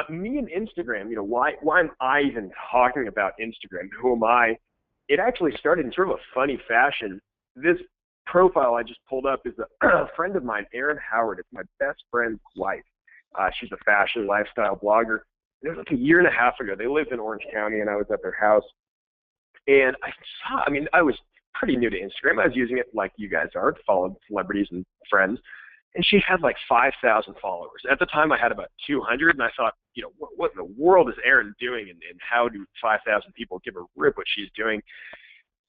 Me and Instagram, why am I even talking about Instagram? Who am I? It actually started in sort of a funny fashion. This profile I just pulled up is a friend of mine, Erin Howard. It's my best friend's wife. She's a fashion lifestyle blogger. It was like a year and a half ago. They lived in Orange County, and I was at their house. And I was pretty new to Instagram. I was using it like you guys are to follow celebrities and friends. And she had like 5,000 followers. At the time, I had about 200, and I thought, what in the world is Erin doing, and how do 5,000 people give a rip what she's doing?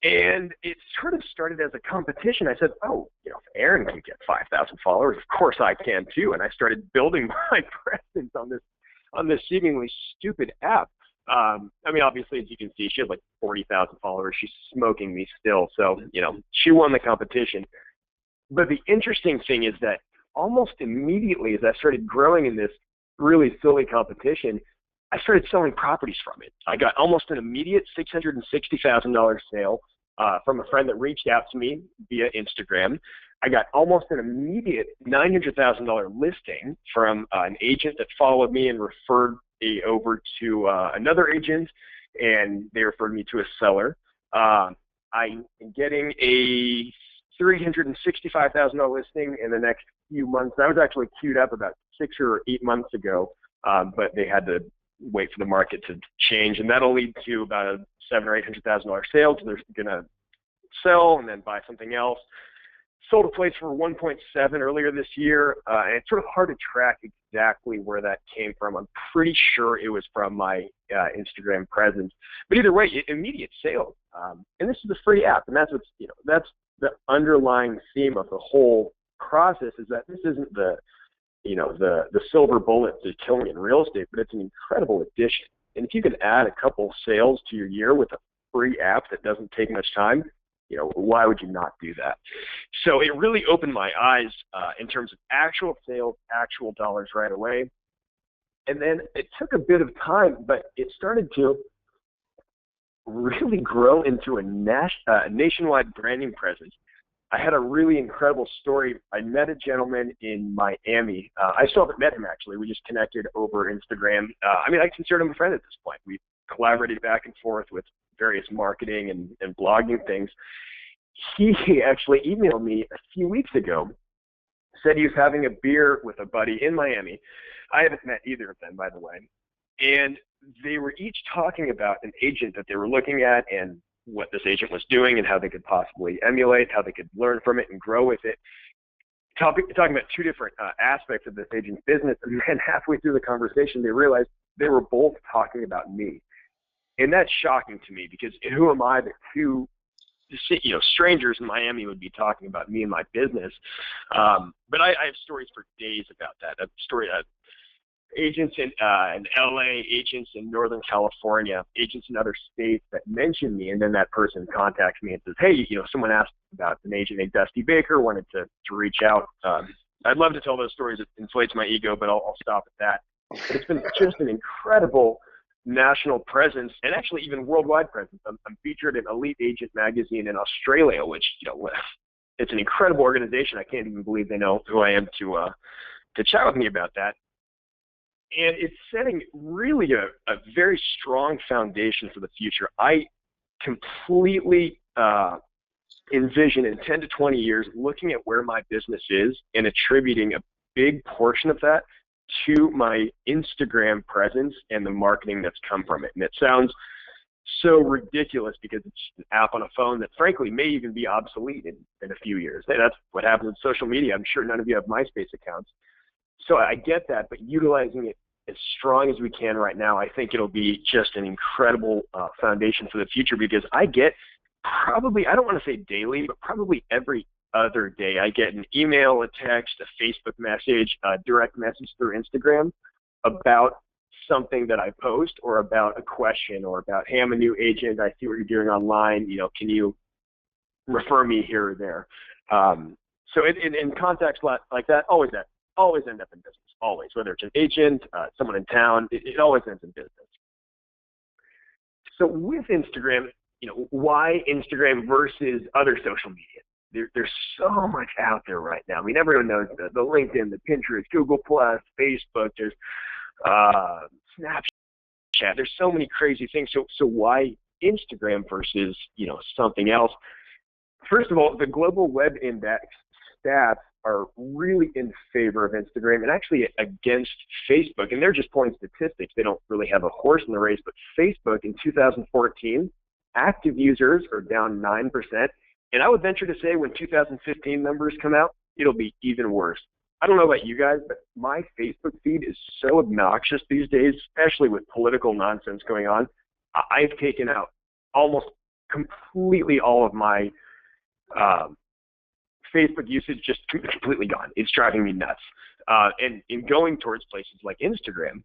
And it sort of started as a competition. I said, if Erin can get 5,000 followers, of course I can too. And I started building my presence on this seemingly stupid app. Obviously, as you can see, she has like 40,000 followers. She's smoking me still. So, she won the competition. But the interesting thing is that almost immediately as I started growing in this really silly competition, I started selling properties from it. I got almost an immediate $660,000 sale from a friend that reached out to me via Instagram. I got almost an immediate $900,000 listing from an agent that followed me and referred me over to another agent, and they referred me to a seller. I'm getting a $365,000 listing in the next few months. I was actually queued up about 6 or 8 months ago, but they had to wait for the market to change, and that'll lead to about a $700,000 or $800,000 sale. So they're gonna sell and then buy something else. Sold a place for 1.7 earlier this year, and it's sort of hard to track exactly where that came from. I'm pretty sure it was from my Instagram presence, but either way, immediate sales. And this is a free app, and that's that's the underlying theme of the whole process, is that this isn't the silver bullet to killing in real estate, but it's an incredible addition. And if you can add a couple sales to your year with a free app that doesn't take much time, why would you not do that? So it really opened my eyes in terms of actual sales, actual dollars right away. And then it took a bit of time, but it started to really grow into a nationwide branding presence. I had a really incredible story. I met a gentleman in Miami. I still haven't met him, actually. We just connected over Instagram. I consider him a friend at this point. We collaborated back and forth with various marketing and blogging things. He actually emailed me a few weeks ago, said he was having a beer with a buddy in Miami. I haven't met either of them, by the way. And they were each talking about an agent that they were looking at and what this agent was doing and how they could possibly emulate, how they could learn from it and grow with it. Talking about two different aspects of this agent's business, and then halfway through the conversation, they realized they were both talking about me. And that's shocking to me, because who am I that two strangers in Miami would be talking about me and my business? But I have stories for days about that. A story agents in LA, agents in Northern California, agents in other states that mention me, and then that person contacts me and says, hey, someone asked about an agent named Dusty Baker, wanted to reach out. I'd love to tell those stories. It inflates my ego, but I'll stop at that. But it's been just an incredible national presence, and actually even worldwide presence. I'm featured in Elite Agent magazine in Australia, which, it's an incredible organization. I can't even believe they know who I am to chat with me about that. And it's setting really a very strong foundation for the future. I completely envision in 10 to 20 years looking at where my business is and attributing a big portion of that to my Instagram presence and the marketing that's come from it. And it sounds so ridiculous because it's an app on a phone that frankly may even be obsolete in a few years. That's what happens with social media. I'm sure none of you have MySpace accounts. So I get that, but utilizing it as strong as we can right now, I think it'll be just an incredible foundation for the future, because I get probably, I don't want to say daily, but probably every other day, I get an email, a text, a Facebook message, a direct message through Instagram about something that I post, or about a question, or about, hey, I'm a new agent, I see what you're doing online, can you refer me here or there? So in contexts like that, always end up in business, always, whether it's an agent, someone in town, it always ends in business. So with Instagram, why Instagram versus other social media? There's so much out there right now. I mean, everyone knows the LinkedIn, the Pinterest, Google+, Facebook. There's Snapchat. There's so many crazy things. So why Instagram versus something else? First of all, the Global Web Index stats are really in favor of Instagram and actually against Facebook. And they're just pulling statistics. They don't really have a horse in the race. But Facebook in 2014, active users are down 9%. And I would venture to say when 2015 numbers come out, it'll be even worse. I don't know about you guys, but my Facebook feed is so obnoxious these days, especially with political nonsense going on. I've taken out almost completely all of my Facebook usage, just completely gone. It's driving me nuts. And in going towards places like Instagram,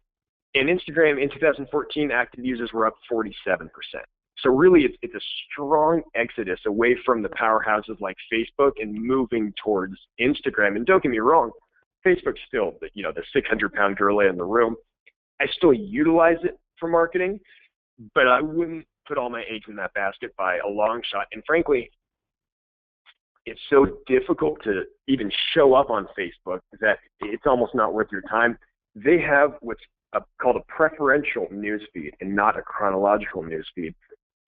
in 2014, active users were up 47%. So really, it's a strong exodus away from the powerhouses like Facebook and moving towards Instagram. And don't get me wrong, Facebook's still the 600-pound gorilla in the room. I still utilize it for marketing, but I wouldn't put all my eggs in that basket by a long shot. And frankly, it's so difficult to even show up on Facebook that it's almost not worth your time. They have what's called a preferential newsfeed and not a chronological newsfeed.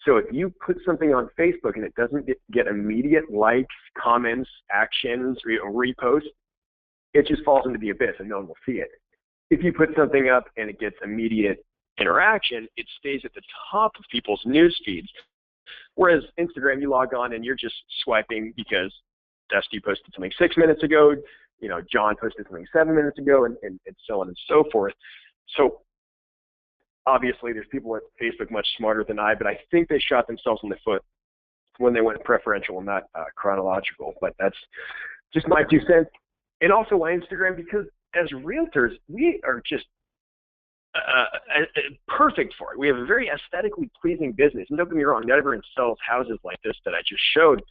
So if you put something on Facebook and it doesn't get immediate likes, comments, actions, or reposts, it just falls into the abyss and no one will see it. If you put something up and it gets immediate interaction, it stays at the top of people's news feeds. Whereas Instagram, you log on and you're just swiping because Dusty posted something 6 minutes ago, John posted something 7 minutes ago, and so on and so forth. So obviously there's people at Facebook much smarter than I, but I think they shot themselves in the foot when they went preferential and not chronological. But that's just my 2 cents. And also why Instagram, because as realtors, we are just perfect for it. We have a very aesthetically pleasing business. And don't get me wrong, not everyone sells houses like this that I just showed,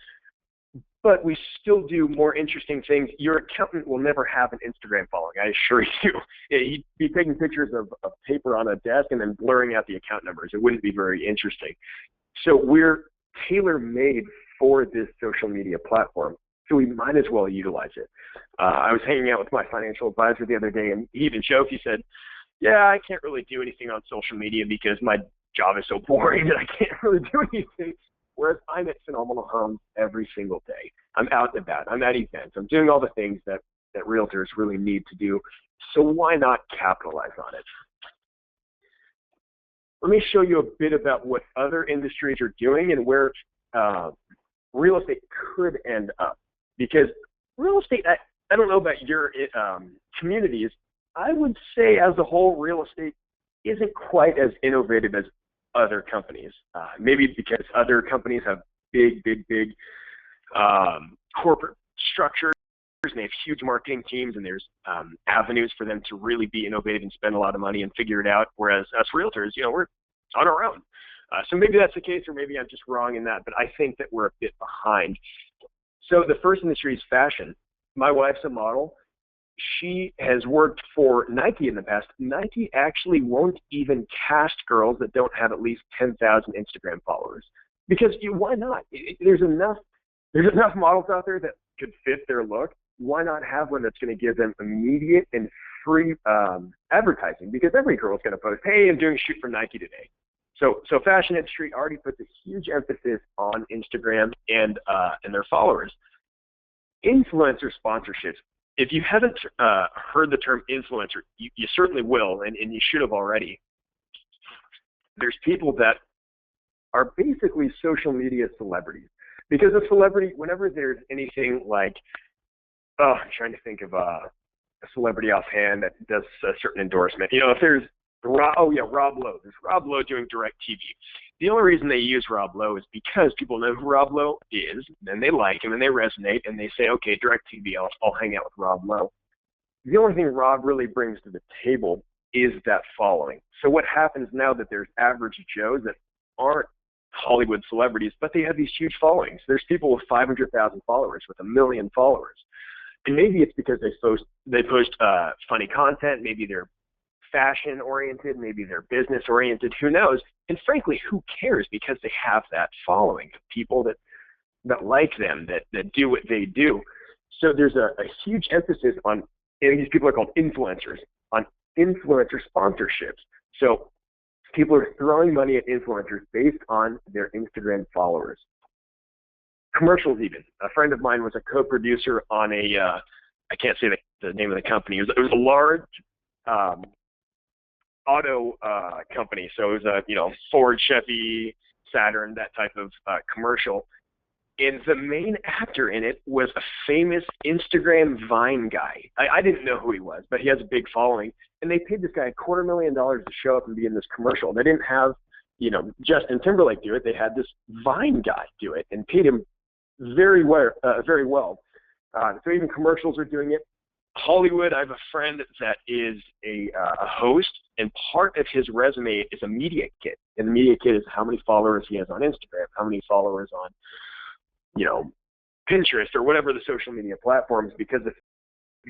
but we still do more interesting things. Your accountant will never have an Instagram following, I assure you. He'd be taking pictures of paper on a desk and then blurring out the account numbers. It wouldn't be very interesting. So we're tailor-made for this social media platform. So we might as well utilize it. I was hanging out with my financial advisor the other day, and he even joked, he said, yeah, I can't really do anything on social media because my job is so boring that I can't really do anything. Whereas I'm at Phenomenal Homes every single day. I'm out and about. I'm at events. I'm doing all the things that realtors really need to do. So why not capitalize on it? Let me show you a bit about what other industries are doing and where real estate could end up. Because real estate, I don't know about your communities, I would say as a whole, real estate isn't quite as innovative as other companies. Maybe because other companies have big corporate structures and they have huge marketing teams and there's avenues for them to really be innovative and spend a lot of money and figure it out. Whereas us realtors, we're on our own. So maybe that's the case, or maybe I'm just wrong in that, but I think that we're a bit behind. So the first industry is fashion. My wife's a model. She has worked for Nike in the past. Nike actually won't even cast girls that don't have at least 10,000 Instagram followers. Because why not? There's enough models out there that could fit their look. Why not have one that's going to give them immediate and free advertising? Because every girl is going to post, hey, I'm doing a shoot for Nike today. So fashion industry already puts a huge emphasis on Instagram and their followers. Influencer sponsorships. If you haven't heard the term influencer, you certainly will, and you should have already. There's people that are basically social media celebrities. Because a celebrity, whenever there's anything like, I'm trying to think of a celebrity offhand that does a certain endorsement. If there's Rob Lowe. There's Rob Lowe doing direct TV. The only reason they use Rob Lowe is because people know who Rob Lowe is, and they like him, and they resonate, and they say, okay, direct TV, I'll hang out with Rob Lowe. The only thing Rob really brings to the table is that following. So what happens now that there's average Joes that aren't Hollywood celebrities, but they have these huge followings. There's people with 500,000 followers, with 1 million followers. And maybe it's because they post funny content, maybe they're fashion-oriented, maybe they're business-oriented, who knows? And frankly, who cares? Because they have that following of people that like them, that do what they do. So there's a huge emphasis on, these people are called influencers, on influencer sponsorships. So people are throwing money at influencers based on their Instagram followers. Commercials even. A friend of mine was a co-producer on I can't say the name of the company. It was a large auto company. So it was a Ford, Chevy, Saturn, that type of commercial. And the main actor in it was a famous Instagram Vine guy. I didn't know who he was, but he has a big following. And they paid this guy $250,000 to show up and be in this commercial. They didn't have, Justin Timberlake do it. They had this Vine guy do it and paid him very well. So even commercials are doing it. Hollywood, I have a friend that is a host, and part of his resume is a media kit. And the media kit is how many followers he has on Instagram, how many followers on Pinterest or whatever the social media platforms, because if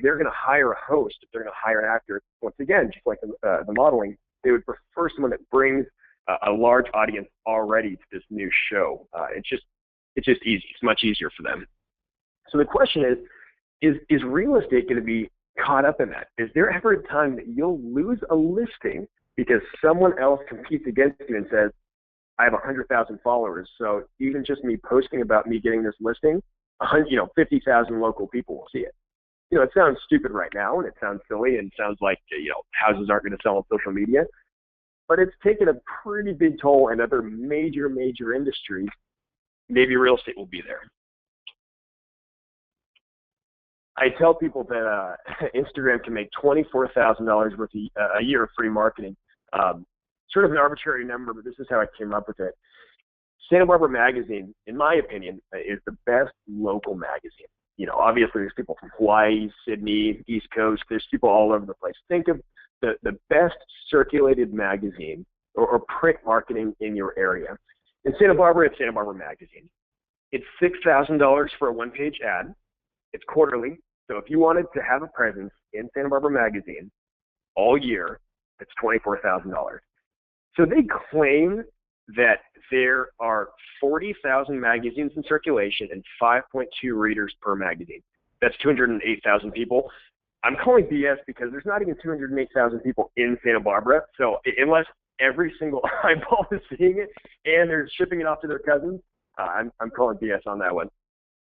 they're going to hire a host, if they're going to hire an actor, once again, just like the modeling, they would prefer someone that brings a large audience already to this new show. It's just easy. It's much easier for them. So the question is real estate going to be caught up in that? Is there ever a time that you'll lose a listing because someone else competes against you and says, I have 100,000 followers, so even just me posting about me getting this listing, 50,000 local people will see it. It sounds stupid right now, and it sounds silly, and sounds like, houses aren't going to sell on social media, but it's taken a pretty big toll in other major industries. Maybe real estate will be there. I tell people that Instagram can make $24,000 worth a year of free marketing. Sort of an arbitrary number, but this is how I came up with it. Santa Barbara Magazine, in my opinion, is the best local magazine. Obviously there's people from Hawaii, Sydney, East Coast. There's people all over the place. Think of the best circulated magazine or print marketing in your area. In Santa Barbara, it's Santa Barbara Magazine. It's $6,000 for a one-page ad. It's quarterly. So if you wanted to have a presence in Santa Barbara Magazine all year, it's $24,000. So they claim that there are 40,000 magazines in circulation and 5.2 readers per magazine. That's 208,000 people. I'm calling BS because there's not even 208,000 people in Santa Barbara. So unless every single eyeball is seeing it and they're shipping it off to their cousins, I'm calling BS on that one.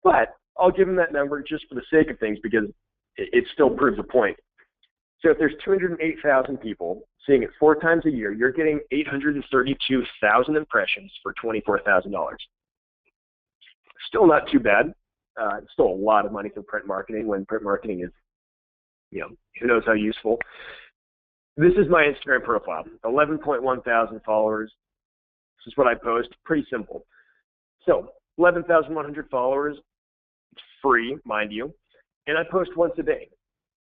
But I'll give them that number just for the sake of things because it still proves a point. So if there's 208,000 people seeing it 4 times a year, you're getting 832,000 impressions for $24,000. Still not too bad. It's still a lot of money for print marketing when print marketing is, who knows how useful. This is my Instagram profile, 11.1 thousand followers. This is what I post, pretty simple. So 11,100 followers, it's free, mind you, and I post once a day.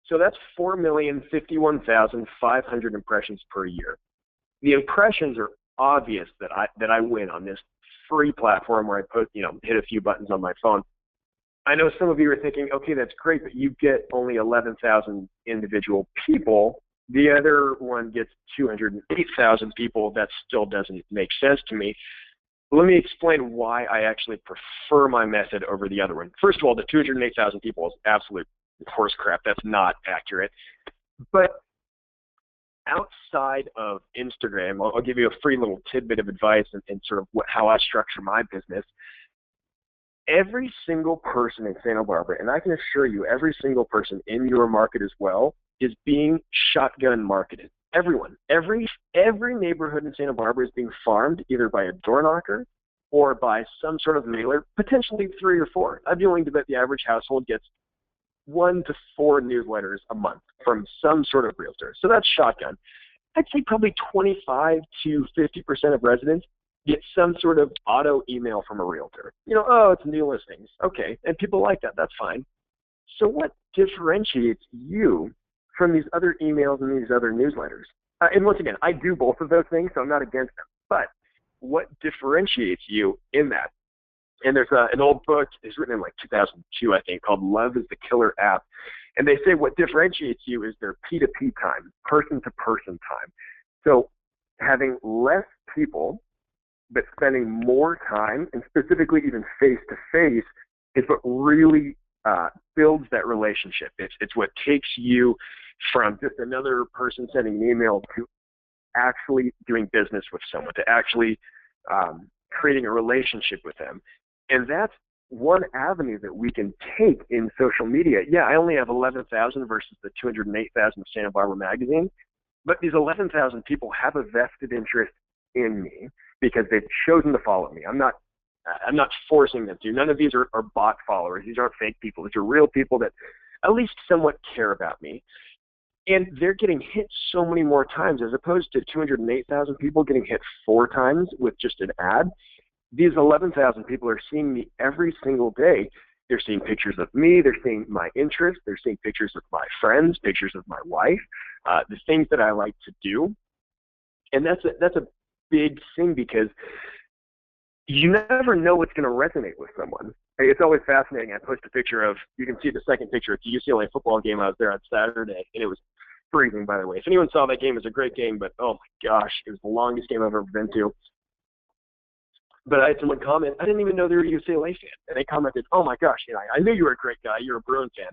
So that's 4,051,500 impressions per year. The impressions are obvious that I win on this free platform where I post, hit a few buttons on my phone. I know some of you are thinking, okay, that's great, but you get only 11,000 individual people. The other one gets 208,000 people. That still doesn't make sense to me. Let me explain why I actually prefer my method over the other one. First of all, the 208,000 people is absolute horse crap. That's not accurate. But outside of Instagram, I'll give you a free little tidbit of advice and sort of how I structure my business. Every single person in Santa Barbara, and I can assure you every single person in your market as well, is being shotgun marketed. Everyone, every neighborhood in Santa Barbara is being farmed either by a door knocker or by some sort of mailer, potentially 3 or 4. I'd be willing to bet the average household gets 1 to 4 newsletters a month from some sort of realtor. So that's shotgun. I'd say probably 25 to 50% of residents get some sort of auto email from a realtor. Oh, it's new listings. Okay, and people like that. That's fine. So what differentiates you from these other emails and these other newsletters? And once again, I do both of those things, so I'm not against them. But what differentiates you in that? And there's an old book, it's written in like 2002, I think, called Love is the Killer App. And they say what differentiates you is their P2P time, person-to-person time. So having less people, but spending more time, and specifically even face-to-face, is what really builds that relationship. It's what takes you from just another person sending an email to actually doing business with someone, to actually creating a relationship with them. And that's one avenue that we can take in social media. Yeah, I only have 11,000 versus the 208,000 of Santa Barbara Magazine, but these 11,000 people have a vested interest in me because they've chosen to follow me. I'm not forcing them to. None of these are bot followers. These aren't fake people. These are real people that at least somewhat care about me. And they're getting hit so many more times as opposed to 208,000 people getting hit 4 times with just an ad. These 11,000 people are seeing me every single day. They're seeing pictures of me. They're seeing my interests. They're seeing pictures of my friends, pictures of my wife, the things that I like to do. And that's a big thing because you never know what's going to resonate with someone. It's always fascinating. I post a picture of, you can see the second picture. It's a UCLA football game. I was there on Saturday, and it was freezing, by the way. If anyone saw that game, it was a great game, but oh my gosh, it was the longest game I've ever been to. But I had someone comment, I didn't even know they were a UCLA fan. And they commented, oh my gosh, I knew you were a great guy. You're a Bruin fan.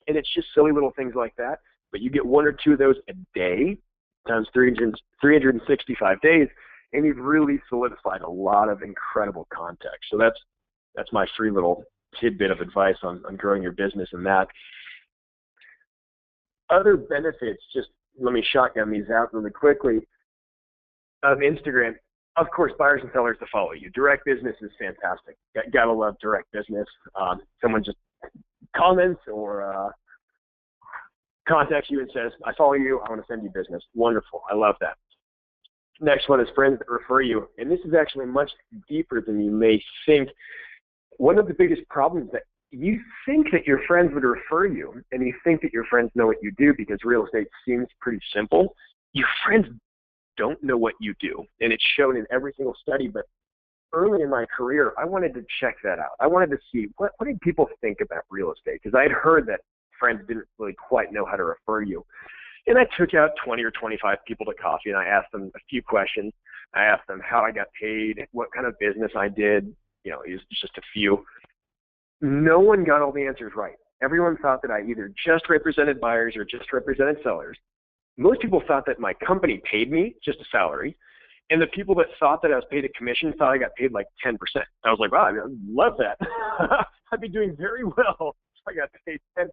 And it's just silly little things like that. But you get 1 or 2 of those a day times 365 days, and you've really solidified a lot of incredible context. So that's my free little tidbit of advice on growing your business and that. Other benefits, just let me shotgun these out really quickly, of Instagram. Of course, buyers and sellers to follow you. Direct business is fantastic. Gotta love direct business. Someone just comments or contacts you and says, I follow you, I want to send you business. Wonderful. I love that. Next one is friends that refer you. And this is actually much deeper than you may think. One of the biggest problems that you think that your friends would refer you, and you think that your friends know what you do because real estate seems pretty simple. Your friends don't know what you do, and it's shown in every single study. But early in my career, I wanted to check that out. I wanted to see what did people think about real estate, because I had heard that friends didn't really quite know how to refer you. And I took out 20 or 25 people to coffee, and I asked them a few questions. I asked them how I got paid, what kind of business I did. It was just a few. No one got all the answers right. Everyone thought that I either just represented buyers or just represented sellers. Most people thought that my company paid me just a salary, and the people that thought that I was paid a commission thought I got paid like 10%. I was like, wow, I love that. I'd be doing very well if I got paid 10%.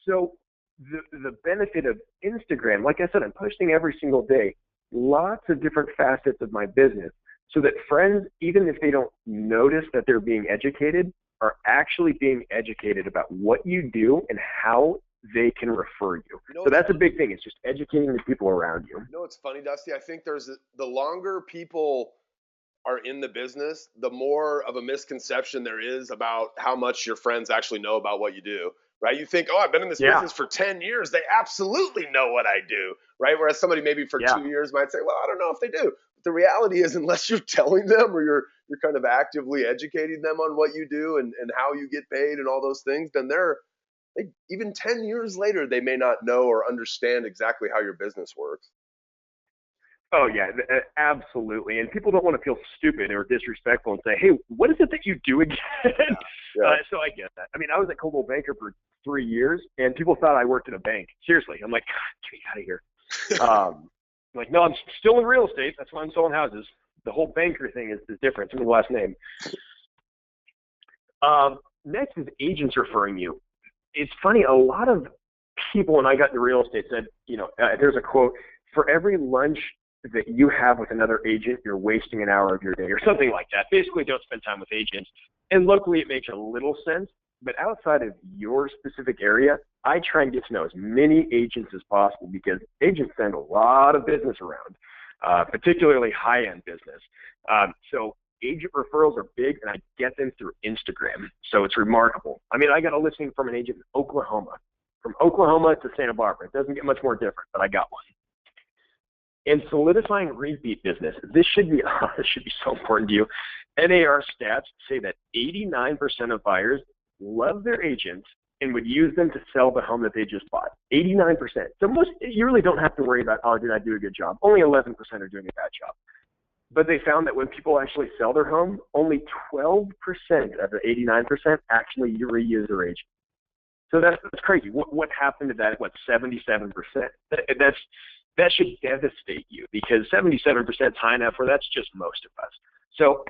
So the benefit of Instagram, like I said, I'm posting every single day, lots of different facets of my business, so that friends, even if they don't notice that they're being educated, are actually being educated about what you do and how they can refer you. So that's a big thing. It's just educating the people around you. It's funny, Dusty. I think the longer people are in the business, the more of a misconception there is about how much your friends actually know about what you do, right? You think, I've been in this business for 10 years. They absolutely know what I do, right? Whereas somebody maybe for 2 years might say, well, I don't know if they do. But the reality is, unless you're telling them or you're kind of actively educating them on what you do and how you get paid and all those things, then even 10 years later, they may not know or understand exactly how your business works. Oh, yeah, absolutely. And people don't want to feel stupid or disrespectful and say, hey, what is it that you do again? Yeah. So I get that. I mean, I was at Coldwell Banker for 3 years, and people thought I worked in a bank. Seriously. I'm like, get me out of here. I'm like, no, I'm still in real estate. That's why I'm selling houses. The whole banker thing is different. It's in the last name. Next is agents referring you. It's funny, a lot of people, when I got into real estate, said, there's a quote, for every lunch that you have with another agent, you're wasting an hour of your day, or something like that. Basically, don't spend time with agents. And locally, it makes a little sense. But outside of your specific area, I try and get to know as many agents as possible, because agents send a lot of business around, particularly high-end business. So agent referrals are big, and I get them through Instagram. So it's remarkable. I mean, I got a listing from an agent in Oklahoma. From Oklahoma to Santa Barbara. It doesn't get much more different, but I got one. And solidifying repeat business. This should be so important to you. NAR stats say that 89% of buyers love their agents and would use them to sell the home that they just bought. 89%. So you really don't have to worry about, did I do a good job? Only 11% are doing a bad job. But they found that when people actually sell their home, only 12% of the 89% actually reuse their agent. So that's crazy. What happened to that? 77%? That should devastate you, because 77% is high enough where that's just most of us. So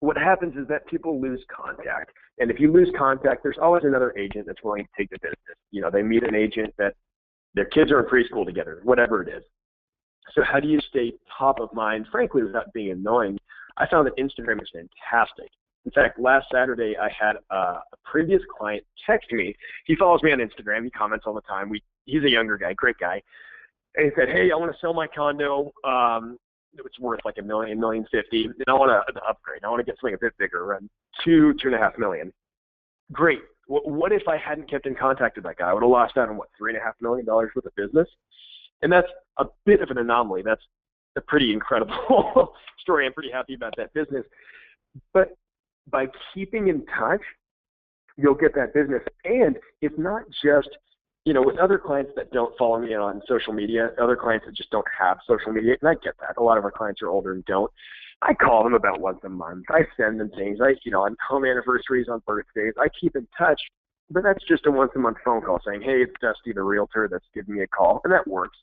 what happens is that people lose contact. And if you lose contact, there's always another agent that's willing to take the business. You know, they meet an agent that their kids are in preschool together, whatever it is. So how do you stay top of mind, frankly, without being annoying? I found that Instagram is fantastic. In fact, last Saturday, I had a previous client text me. He follows me on Instagram. He comments all the time. He's a younger guy, great guy. And he said, hey, I want to sell my condo. It's worth like $1 million, $1.05 million, and I want to upgrade. I want to get something a bit bigger, around $2.5 million. Great. What if I hadn't kept in contact with that guy? I would have lost out on, $3.5 million worth of business? And that's a bit of an anomaly. That's a pretty incredible story. I'm pretty happy about that business. But by keeping in touch, you'll get that business. And it's not just, with other clients that don't follow me on social media, other clients that just don't have social media, and I get that. A lot of our clients are older and don't. I call them about once a month. I send them things. On home anniversaries, on birthdays, I keep in touch. But that's just a once-a-month phone call saying, hey, it's Dusty, the realtor, that's giving me a call, and that works.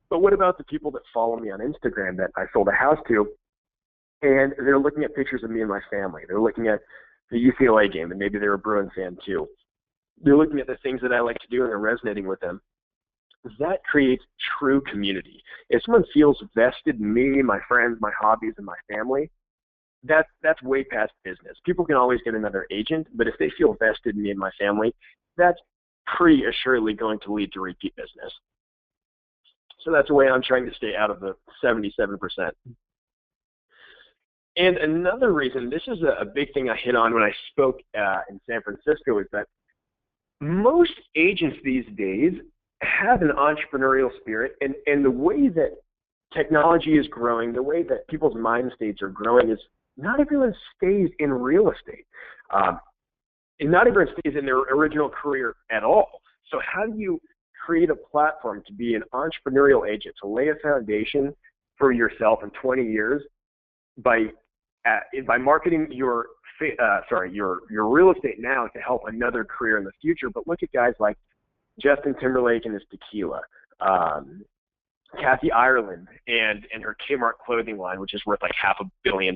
But what about the people that follow me on Instagram that I sold a house to, and they're looking at pictures of me and my family? They're looking at the UCLA game, and maybe they're a Bruin fan too. They're looking at the things that I like to do, and they're resonating with them. That creates true community. If someone feels vested in me, my friends, my hobbies, and my family, that's way past business. People can always get another agent, but if they feel vested in me and my family, that's pretty assuredly going to lead to repeat business. So that's the way I'm trying to stay out of the 77%. And another reason, this is a big thing I hit on when I spoke in San Francisco, is that most agents these days have an entrepreneurial spirit, and the way that technology is growing, the way that people's mind states are growing, is not everyone stays in real estate. And not everyone stays in their original career at all. So how do you create a platform to be an entrepreneurial agent, to lay a foundation for yourself in 20 years by marketing your real estate now to help another career in the future? But look at guys like Justin Timberlake and his tequila, Kathy Ireland and her Kmart clothing line, which is worth like $500 million,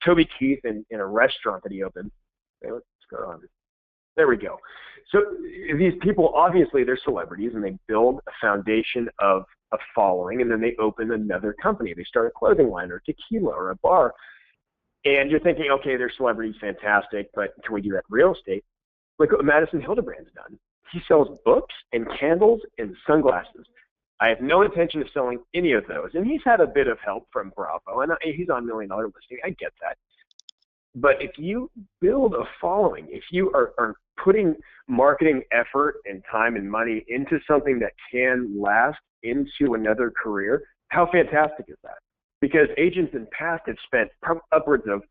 Toby Keith in a restaurant that he opened. Okay, let's go on. There we go. So these people, obviously, they're celebrities, and they build a foundation of a following, and then they open another company. They start a clothing line or tequila or a bar. And you're thinking, okay, they're celebrities, fantastic, but can we do that in real estate? Look what Madison Hildebrand's done. He sells books and candles and sunglasses. I have no intention of selling any of those. And he's had a bit of help from Bravo, and he's on $1 Million Listing. I get that. But if you build a following, if you are putting marketing effort and time and money into something that can last into another career, how fantastic is that? Because agents in the past have spent upwards of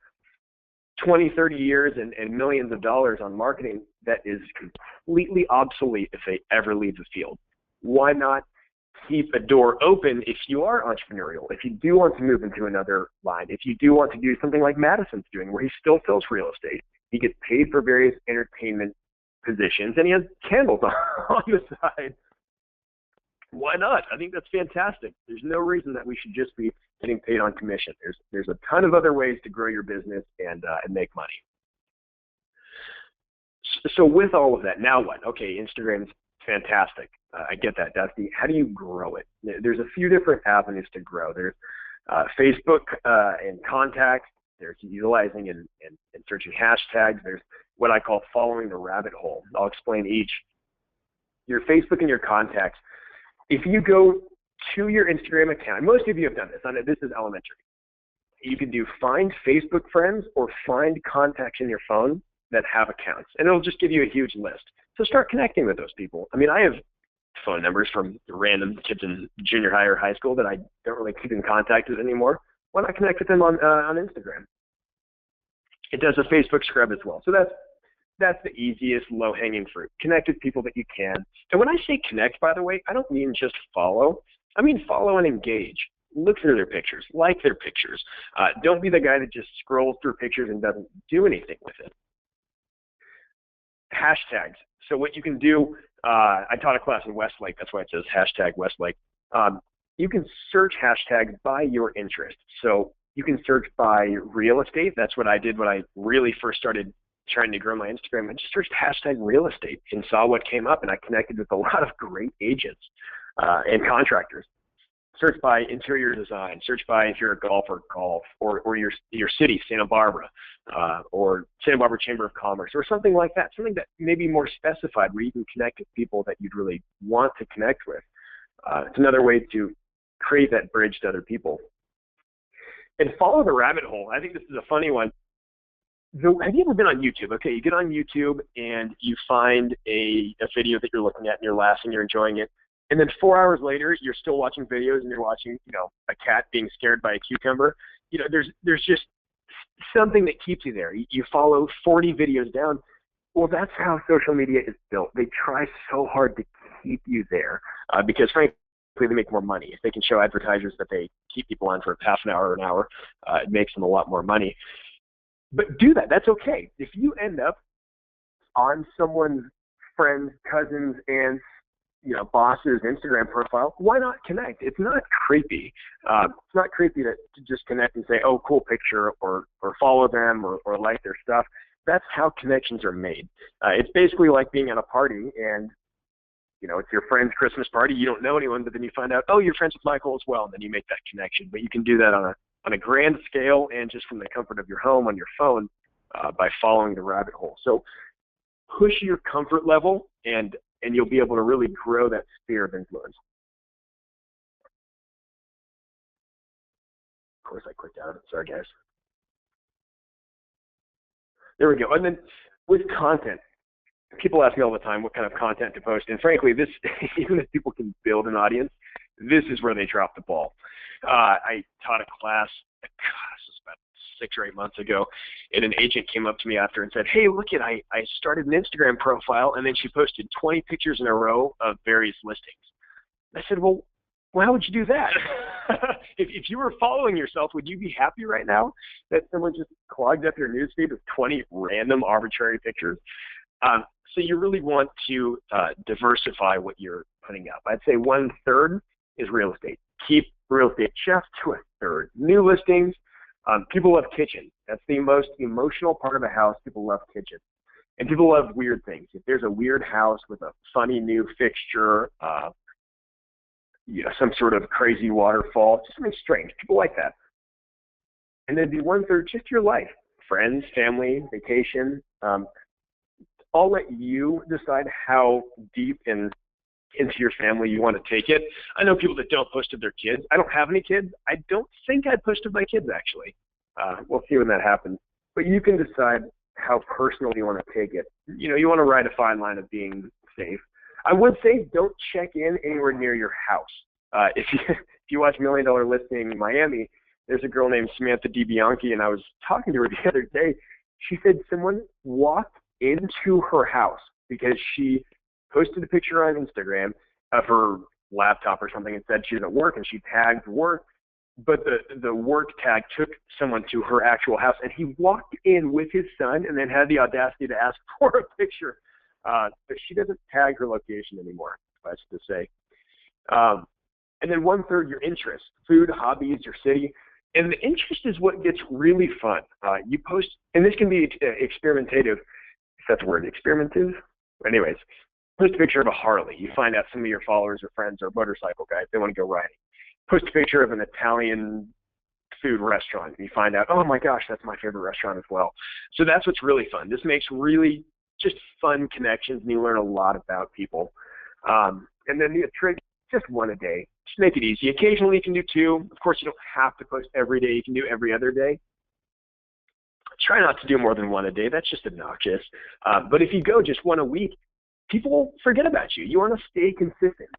20, 30 years and millions of dollars on marketing that is completely obsolete if they ever leave the field. Why not keep a door open if you are entrepreneurial, if you do want to move into another line, if you do want to do something like Madison's doing, where he still sells real estate? He gets paid for various entertainment positions, and he has candles on the side. Why not? I think that's fantastic. There's no reason that we should just be getting paid on commission. There's a ton of other ways to grow your business and make money. So with all of that, now what? Okay, Instagram's fantastic. I get that, Dusty. How do you grow it? There's a few different avenues to grow. There's Facebook and contacts. There's utilizing and searching hashtags. There's what I call following the rabbit hole. I'll explain each. Your Facebook and your contacts. If you go to your Instagram account, most of you have done this. This is elementary. You can do find Facebook friends or find contacts in your phone that have accounts, and it'll just give you a huge list. So start connecting with those people. I mean, I have phone numbers from random kids in junior high or high school that I don't really keep in contact with anymore. Why not connect with them on Instagram? It does a Facebook scrub as well. So that's the easiest low-hanging fruit. Connect with people that you can. And when I say connect, by the way, I don't mean just follow. I mean follow and engage. Look through their pictures, like their pictures. Don't be the guy that just scrolls through pictures and doesn't do anything with it. Hashtags. So what you can do, I taught a class in Westlake, that's why it says hashtag Westlake. You can search hashtags by your interest. So you can search by real estate. That's what I did when I really first started trying to grow my Instagram. I just searched hashtag real estate and saw what came up, and I connected with a lot of great agents and contractors. Search by interior design. Search by, if you're a golfer, golf, or your city, Santa Barbara, or Santa Barbara Chamber of Commerce, or something like that. Something that may be more specified, where you can connect with people that you'd really want to connect with. It's another way to create that bridge to other people. And follow the rabbit hole. I think this is a funny one. Have you ever been on YouTube? Okay, you get on YouTube and you find a video that you're looking at and you're laughing, you're enjoying it. And then 4 hours later, you're still watching videos and you're watching, a cat being scared by a cucumber. There's just something that keeps you there. You follow 40 videos down. Well, that's how social media is built. They try so hard to keep you there because, frankly, they make more money. If they can show advertisers that they keep people on for half an hour or an hour, it makes them a lot more money. But do that. That's okay. If you end up on someone's friend's, cousin's, aunts, boss's Instagram profile, why not connect? It's not creepy. It's not creepy to just connect and say, oh, cool picture, or follow them or like their stuff. That's how connections are made. It's basically like being at a party and, it's your friend's Christmas party. You don't know anyone, but then you find out, oh, you're friends with Michael as well, and then you make that connection. But you can do that on a grand scale and just from the comfort of your home on your phone by following the rabbit hole. So push your comfort level and you'll be able to really grow that sphere of influence. Of course, I clicked out of it. Sorry, guys. There we go. And then with content, people ask me all the time what kind of content to post. And frankly, this, even if people can build an audience, this is where they drop the ball. I taught a class, this was about 6 or 8 months ago, and an agent came up to me after and said, hey, look I started an Instagram profile, and then she posted 20 pictures in a row of various listings. I said, well, how would you do that? if you were following yourself, would you be happy right now that someone just clogged up your newsfeed with 20 random arbitrary pictures? So you really want to diversify what you're putting up. I'd say 1/3 is real estate. Keep real estate just to 1/3. New listings. People love kitchen. That's the most emotional part of a house. People love kitchen. And people love weird things. If there's a weird house with a funny new fixture, some sort of crazy waterfall, just something strange. People like that. And then the 1/3, just your life. Friends, family, vacation. I'll let you decide how deep into your family you want to take it. I know people that don't post to their kids. I don't have any kids. I don't think I'd post to my kids, actually. We'll see when that happens. But you can decide how personal you want to take it. You want to ride a fine line of being safe. I would say don't check in anywhere near your house. If you watch $1 Million Listing Miami, there's a girl named Samantha DiBianchi, and I was talking to her the other day. She said someone walked into her house because she posted a picture on Instagram of her laptop or something and said she was at work, and she tagged work, but the work tag took someone to her actual house, and he walked in with his son and then had the audacity to ask for a picture. But she doesn't tag her location anymore, that's to say. And then 1/3 your interests, food, hobbies, your city. And the interest is what gets really fun. You post, and this can be experimentative, if that's a word, experimentative. Anyways, post a picture of a Harley. You find out some of your followers or friends are motorcycle guys. They want to go riding. Post a picture of an Italian food restaurant. And you find out, oh my gosh, that's my favorite restaurant as well. So that's what's really fun. This makes really just fun connections, and you learn a lot about people. And then the trick, just 1 a day. Just make it easy. Occasionally you can do 2. Of course, you don't have to post every day. You can do every other day. Try not to do more than 1 a day. That's just obnoxious. But if you go just 1 a week, people forget about you. You want to stay consistent.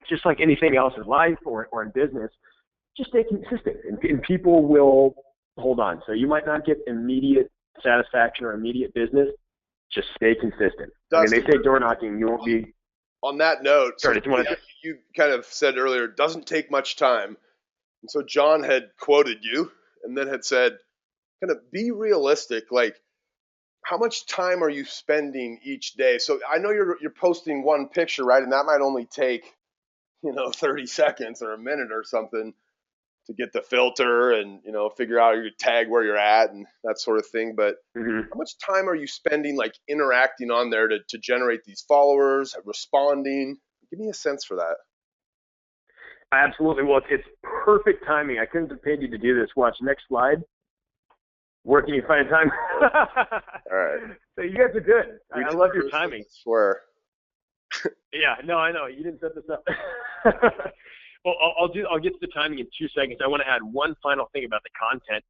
Just like anything else in life or in business, just stay consistent, and people will hold on. So you might not get immediate satisfaction or immediate business. Just stay consistent. Dustin, I mean, they say door knocking, you won't be. On that note, Sorry, you kind of said earlier, it doesn't take much time. And so John had quoted you and then had said, kind of be realistic. Like, how much time are you spending each day? So I know you're posting one picture, right? And that might only take, 30 seconds or a minute or something to get the filter and, figure out your tag where you're at and that sort of thing. But how much time are you spending like interacting on there to generate these followers, responding? Give me a sense for that. Absolutely. Well, it's perfect timing. I couldn't have paid you to do this. Watch, next slide. Where can you find time? All right. So you guys are good. I love your timing. I swear. Yeah, no, I know. You didn't set this up. Well, I'll get to the timing in 2 seconds. I want to add one final thing about the content.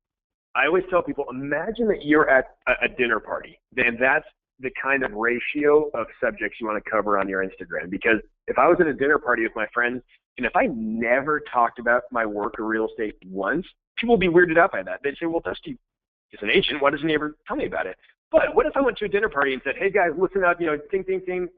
I always tell people, imagine that you're at a dinner party. Then that's the kind of ratio of subjects you want to cover on your Instagram. Because if I was at a dinner party with my friends, and if I never talked about my work or real estate once, people would be weirded out by that. They'd say, well, Dusty is an agent. Why doesn't he ever tell me about it? But what if I went to a dinner party and said, hey, guys, listen up, ting, ting, ting.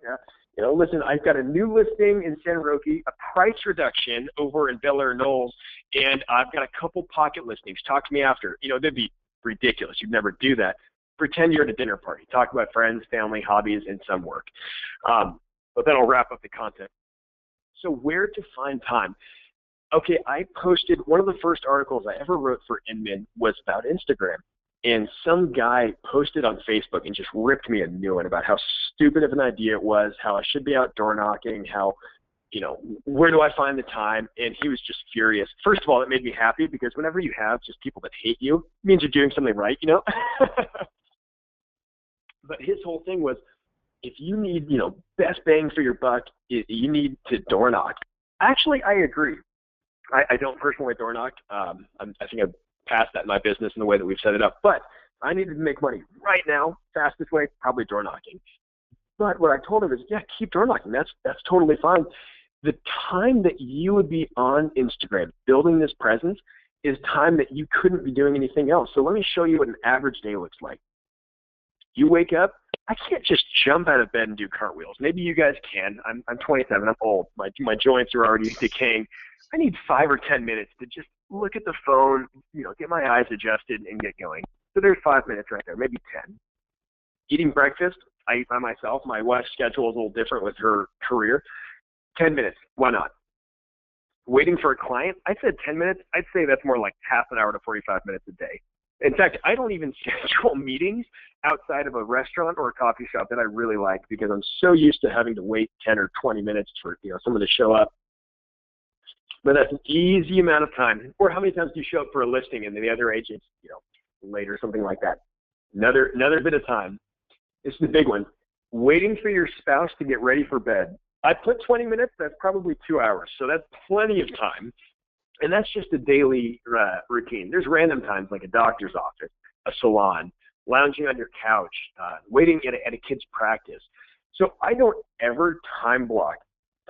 Listen, I've got a new listing in San Roque, a price reduction over in Bel Air Knolls, and I've got a couple pocket listings. Talk to me after. That'd be ridiculous. You'd never do that. Pretend you're at a dinner party. Talk about friends, family, hobbies, and some work. But then I'll wrap up the content. So where to find time? Okay, I posted one of the first articles I ever wrote for Inman was about Instagram. And some guy posted on Facebook and just ripped me a new one about how stupid of an idea it was, how I should be out door knocking, how, where do I find the time? And he was just furious. First of all, it made me happy because whenever you have just people that hate you, it means you're doing something right, But his whole thing was, if you need, best bang for your buck, you need to door knock. Actually, I agree. I don't personally door knock. I think I've passed that in my business in the way that we've set it up. But I needed to make money right now. Fastest way, probably door knocking. But what I told him is, yeah, keep door knocking. That's totally fine. The time that you would be on Instagram building this presence is time that you couldn't be doing anything else. So let me show you what an average day looks like. You wake up. I can't just jump out of bed and do cartwheels. Maybe you guys can. I'm 27. I'm old. My joints are already decaying. I need 5 or 10 minutes to just look at the phone, get my eyes adjusted and get going. So there's 5 minutes right there, maybe 10. Eating breakfast, I eat by myself. My wife's schedule is a little different with her career. 10 minutes, why not? Waiting for a client, I said 10 minutes. I'd say that's more like half an hour to 45 minutes a day. In fact, I don't even schedule meetings outside of a restaurant or a coffee shop that I really like because I'm so used to having to wait 10 or 20 minutes for someone to show up. But that's an easy amount of time. Or how many times do you show up for a listing and then the other agent's, late or something like that? Another bit of time. This is the big one. Waiting for your spouse to get ready for bed. I put 20 minutes. That's probably 2 hours. So that's plenty of time. And that's just a daily routine. There's random times like a doctor's office, a salon, lounging on your couch, waiting at a kid's practice. So I don't ever time block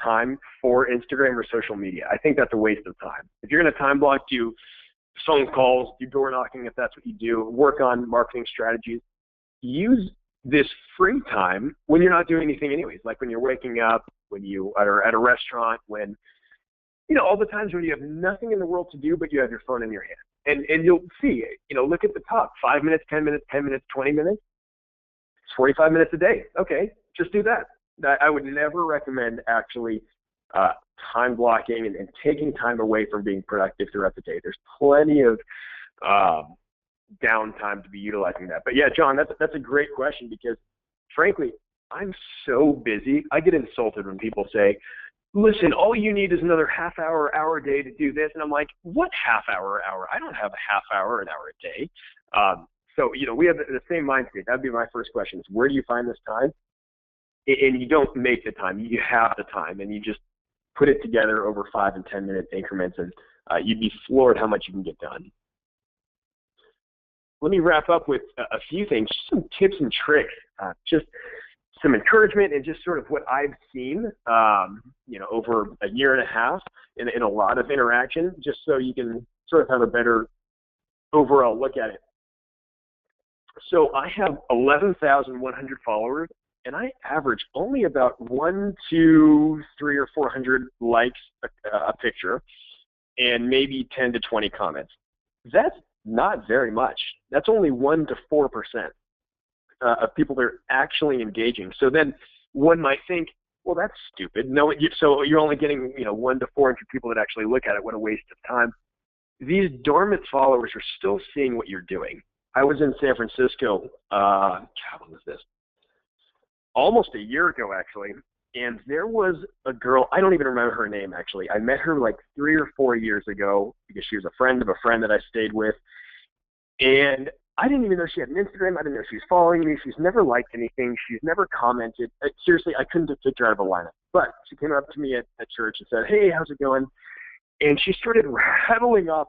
time for Instagram or social media. I think that's a waste of time. If you're going to time block, do phone calls, do door knocking if that's what you do, work on marketing strategies. Use this free time when you're not doing anything anyways, like when you're waking up, when you are at a restaurant, when, all the times when you have nothing in the world to do, but you have your phone in your hand. And you'll see, look at the top, 5 minutes, 10 minutes, 10 minutes, 20 minutes. It's 45 minutes a day. Okay, just do that. I would never recommend actually time blocking and taking time away from being productive throughout the day. There's plenty of downtime to be utilizing that. But yeah, John, that's a great question because frankly, I'm so busy. I get insulted when people say, listen, all you need is another half hour, hour a day to do this. And I'm like, what half hour, hour? I don't have a half hour, an hour a day. So, we have the same mindset. That'd be my first question is where do you find this time? And you don't make the time. You have the time, and you just put it together over 5 and 10 minute increments, and you'd be floored how much you can get done. Let me wrap up with a few things, just some tips and tricks, just some encouragement and just sort of what I've seen, over a year and a half in a lot of interaction, just so you can sort of have a better overall look at it. So I have 11,100 followers, and I average only about 1, 2, 3, or 400 likes a picture. and maybe 10 to 20 comments. That's not very much. That's only 1 to 4% of people that are actually engaging. So then one might think, well, that's stupid. No, so you're only getting 1 to 400 people that actually look at it. What a waste of time. These dormant followers are still seeing what you're doing. I was in San Francisco, what was this? Almost a year ago, actually, and there was a girl, I don't even remember her name, actually. I met her like 3 or 4 years ago because she was a friend of a friend that I stayed with, and I didn't even know she had an Instagram. I didn't know she was following me. She's never liked anything. She's never commented. Seriously, I couldn't have picked her out of a lineup. But she came up to me at church and said, hey, how's it going? And she started rattling off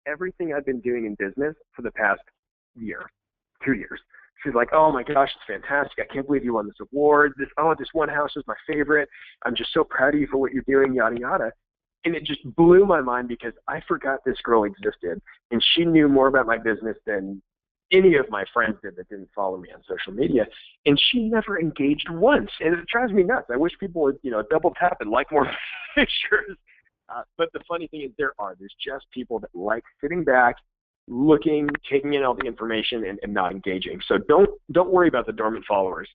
everything I've been doing in business for the past year, 2 years. She's like, oh my gosh, it's fantastic. I can't believe you won this award. This one house is my favorite. I'm just so proud of you for what you're doing, yada, yada. And it just blew my mind because I forgot this girl existed. And she knew more about my business than any of my friends did that didn't follow me on social media. And she never engaged once. And it drives me nuts. I wish people would, double tap and like more pictures. But the funny thing is there's just people that like sitting back, looking, taking in all the information and not engaging. So don't worry about the dormant followers.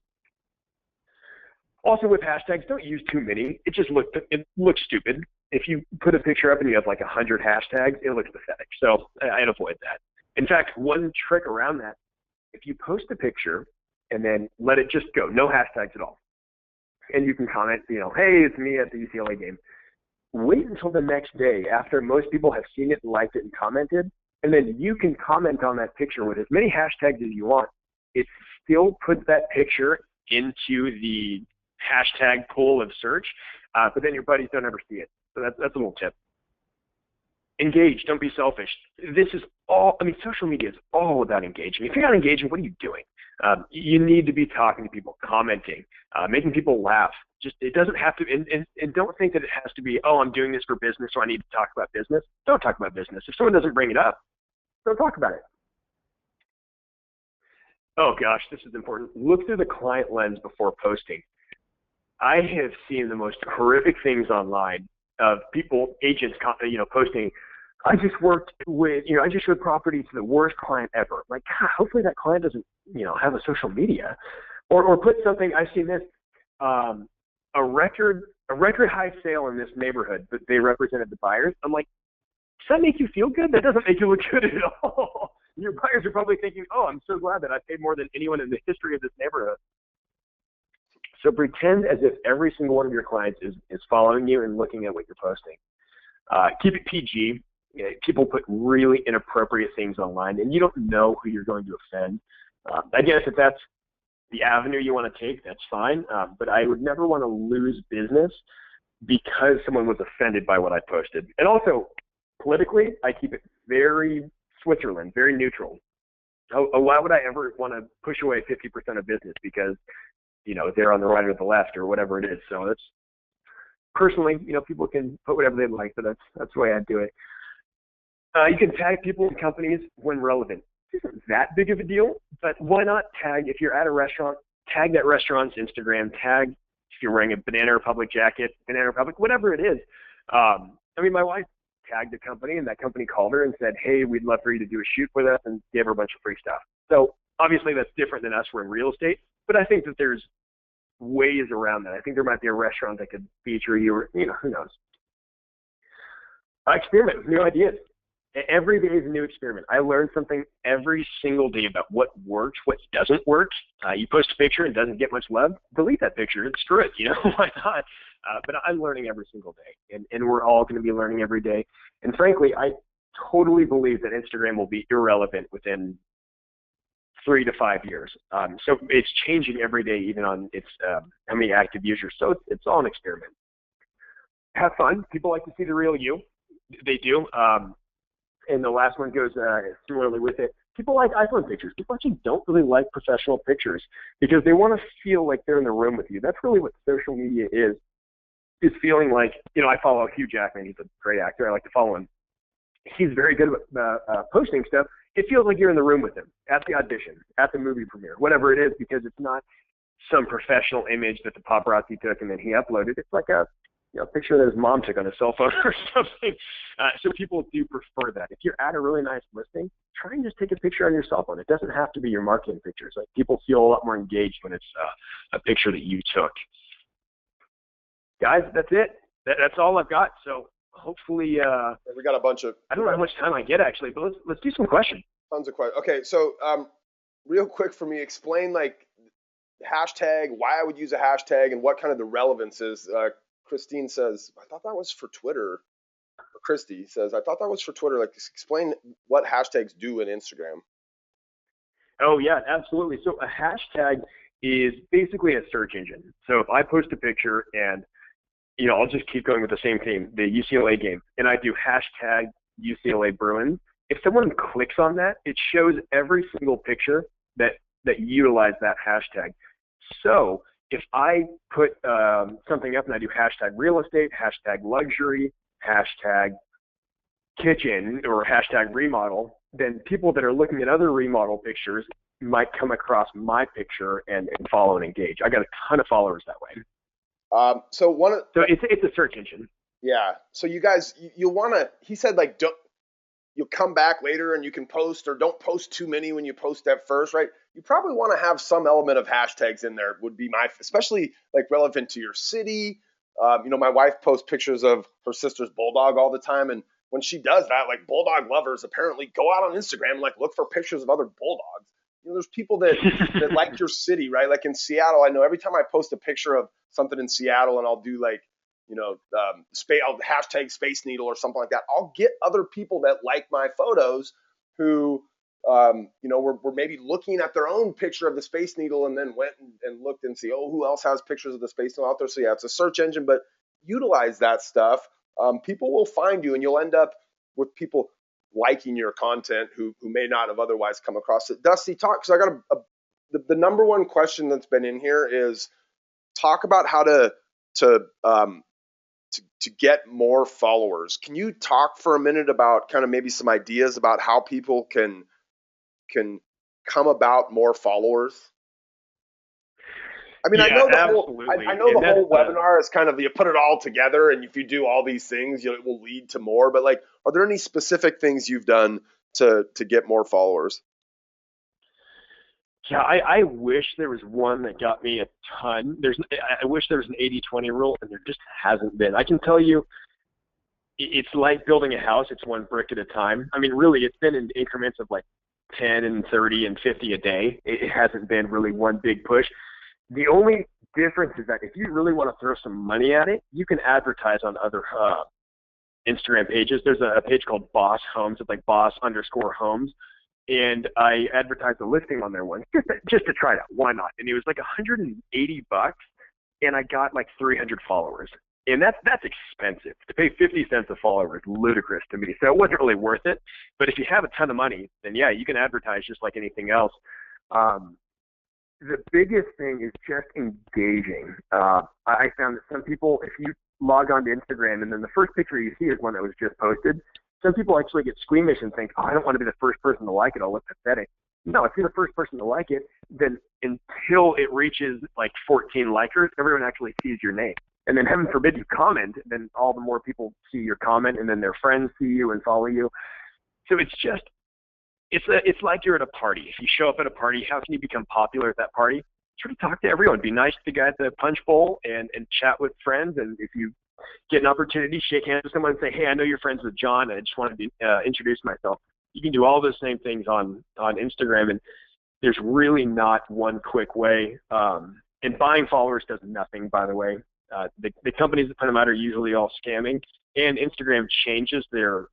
Also with hashtags, don't use too many. It looks stupid. If you put a picture up and you have like 100 hashtags, it looks pathetic. So I'd avoid that. In fact, one trick around that, if you post a picture and then let it just go, no hashtags at all, and you can comment, hey, it's me at the UCLA game. Wait until the next day after most people have seen it, liked it, and commented, and then you can comment on that picture with as many hashtags as you want. It still puts that picture into the hashtag pool of search, but then your buddies don't ever see it. So that's a little tip. Engage. Don't be selfish. This is social media is all about engaging. If you're not engaging, what are you doing? You need to be talking to people, commenting, making people laugh. It doesn't have to, and don't think that it has to be, oh, I'm doing this for business, so I need to talk about business. Don't talk about business. If someone doesn't bring it up, don't talk about it. Oh gosh, this is important. Look through the client lens before posting. I have seen the most horrific things online of agents, posting, I just showed property to the worst client ever. Like, God, hopefully that client doesn't, have a social media, or put something. I've seen this, a record high sale in this neighborhood, but they represented the buyers. I'm like, does that make you feel good? That doesn't make you look good at all. Your buyers are probably thinking, oh, I'm so glad that I paid more than anyone in the history of this neighborhood. So pretend as if every single one of your clients is following you and looking at what you're posting. Keep it PG. People put really inappropriate things online, and you don't know who you're going to offend. I guess if that's the avenue you want to take, that's fine. But I would never want to lose business because someone was offended by what I posted. And also, politically, I keep it very Switzerland, very neutral. Why would I ever want to push away 50% of business because they're on the right or the left or whatever it is? So that's personally, people can put whatever they like, but that's the way I do it. You can tag people and companies when relevant. This isn't that big of a deal, but why not tag, if you're at a restaurant, tag that restaurant's Instagram, tag if you're wearing a Banana Republic jacket, Banana Republic, whatever it is. My wife tagged a company, and that company called her and said, hey, we'd love for you to do a shoot with us, and gave her a bunch of free stuff. So obviously that's different than us. We're in real estate, but I think that there's ways around that. I think there might be a restaurant that could feature you, or, who knows. Experiment with new ideas. Every day is a new experiment. I learn something every single day about what works, what doesn't work. You post a picture and it doesn't get much love, delete that picture and screw it, why not? But I'm learning every single day, and we're all going to be learning every day. And frankly, I totally believe that Instagram will be irrelevant within 3 to 5 years. So it's changing every day, even on its how many active users. So it's all an experiment. Have fun. People like to see the real you. They do. And the last one goes similarly with it. People like iPhone pictures. People actually don't really like professional pictures because they want to feel like they're in the room with you. That's really what social media is feeling like, I follow Hugh Jackman. He's a great actor. I like to follow him. He's very good at posting stuff. It feels like you're in the room with him at the audition, at the movie premiere, whatever it is, because it's not some professional image that the paparazzi took and then he uploaded. It's like a picture that his mom took on a cell phone or something. So people do prefer that. If you're at a really nice listing, try and just take a picture on your cell phone. It doesn't have to be your marketing pictures. Like, people feel a lot more engaged when it's a picture that you took. Guys, that's it. That's all I've got. So hopefully, we got a bunch of. I don't know how much time I get actually, but let's do some questions. Tons of questions. Okay, so real quick for me, explain like hashtag, why I would use a hashtag, and what kind of the relevance is. Christine says, I thought that was for Twitter. Or Christy says, I thought that was for Twitter. Like, explain what hashtags do in Instagram. Oh yeah, absolutely. So a hashtag is basically a search engine. So if I post a picture and, I'll just keep going with the same theme, the UCLA game, and I do hashtag UCLA Bruins, if someone clicks on that, it shows every single picture that utilize that hashtag. So if I put something up and I do hashtag real estate, hashtag luxury, hashtag kitchen, or hashtag remodel, then people that are looking at other remodel pictures might come across my picture and follow and engage. I got a ton of followers that way. So it's a search engine. Yeah. So you guys, you'll want to. He said like you'll come back later and you can post, or don't post too many when you post at first, right? You probably want to have some element of hashtags in there, would be especially like relevant to your city. My wife posts pictures of her sister's bulldog all the time. And when she does that, like, bulldog lovers apparently go out on Instagram and like look for pictures of other bulldogs. There's people that like your city, right? Like in Seattle, I know every time I post a picture of something in Seattle and I'll do like, I'll hashtag Space Needle or something like that, I'll get other people that like my photos who, were maybe looking at their own picture of the Space Needle and then went and looked and see, who else has pictures of the Space Needle out there? So yeah, it's a search engine, but utilize that stuff. People will find you, and you'll end up with people liking your content who may not have otherwise come across it. Dusty, talk, because I got the number one question that's been in here is talk about how to get more followers. Can you talk for a minute about kind of maybe some ideas about how people can come about more followers? I mean, yeah, I know the whole webinar is kind of, you put it all together, and if you do all these things, it will lead to more. But like, are there any specific things you've done to get more followers? Yeah, I wish there was one that got me a ton. I wish there was an 80-20 rule, and there just hasn't been. I can tell you, it's like building a house. It's one brick at a time. I mean, really, it's been in increments of like 10 and 30 and 50 a day. It hasn't been really one big push. The only difference is that if you really want to throw some money at it, you can advertise on other Instagram pages. There's a page called Boss Homes. It's like boss_homes. And I advertised a listing on there once just to try it out. Why not? And it was like $180, and I got like 300 followers. And that's expensive. To pay 50 cents a follower is ludicrous to me. So it wasn't really worth it. But if you have a ton of money, then yeah, you can advertise just like anything else. The biggest thing is just engaging. I found that some people, if you log on to Instagram and then the first picture you see is one that was just posted, some people actually get squeamish and think, I don't want to be the first person to like it. I'll look pathetic. No, if you're the first person to like it, then until it reaches like 14 likers, everyone actually sees your name. And then heaven forbid you comment, then all the more people see your comment, and then their friends see you and follow you. So it's like you're at a party. If you show up at a party, how can you become popular at that party? Try to talk to everyone. Be nice to the guy at the punch bowl and chat with friends. And if you get an opportunity, shake hands with someone and say, hey, I know you're friends with John. I just wanted to introduce myself. You can do all those same things on Instagram, and there's really not one quick way. And buying followers does nothing, by the way. The companies that put them out are usually all scamming, and Instagram changes their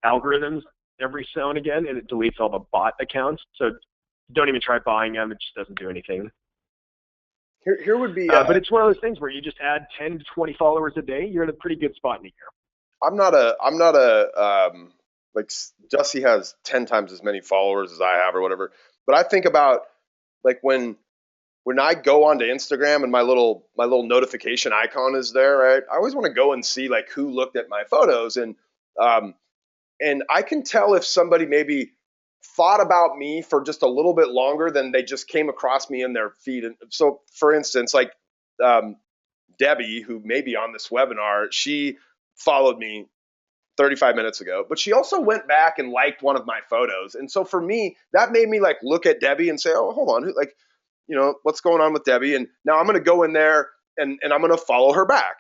algorithms every so and again, and it deletes all the bot accounts. So don't even try buying them. It just doesn't do anything. Here would be, but it's one of those things where you just add 10 to 20 followers a day. You're in a pretty good spot in a year. I'm not a like Dusty has 10 times as many followers as I have or whatever. But I think about like when I go onto Instagram and my little notification icon is there, right? I always want to go and see like who looked at my photos, and I can tell if somebody maybe thought about me for just a little bit longer than they just came across me in their feed. And so, for instance, like Debbie, who may be on this webinar, she followed me 35 minutes ago, but she also went back and liked one of my photos. And so for me, that made me like look at Debbie and say, oh, hold on, like, what's going on with Debbie? And now I'm going to go in there and I'm going to follow her back,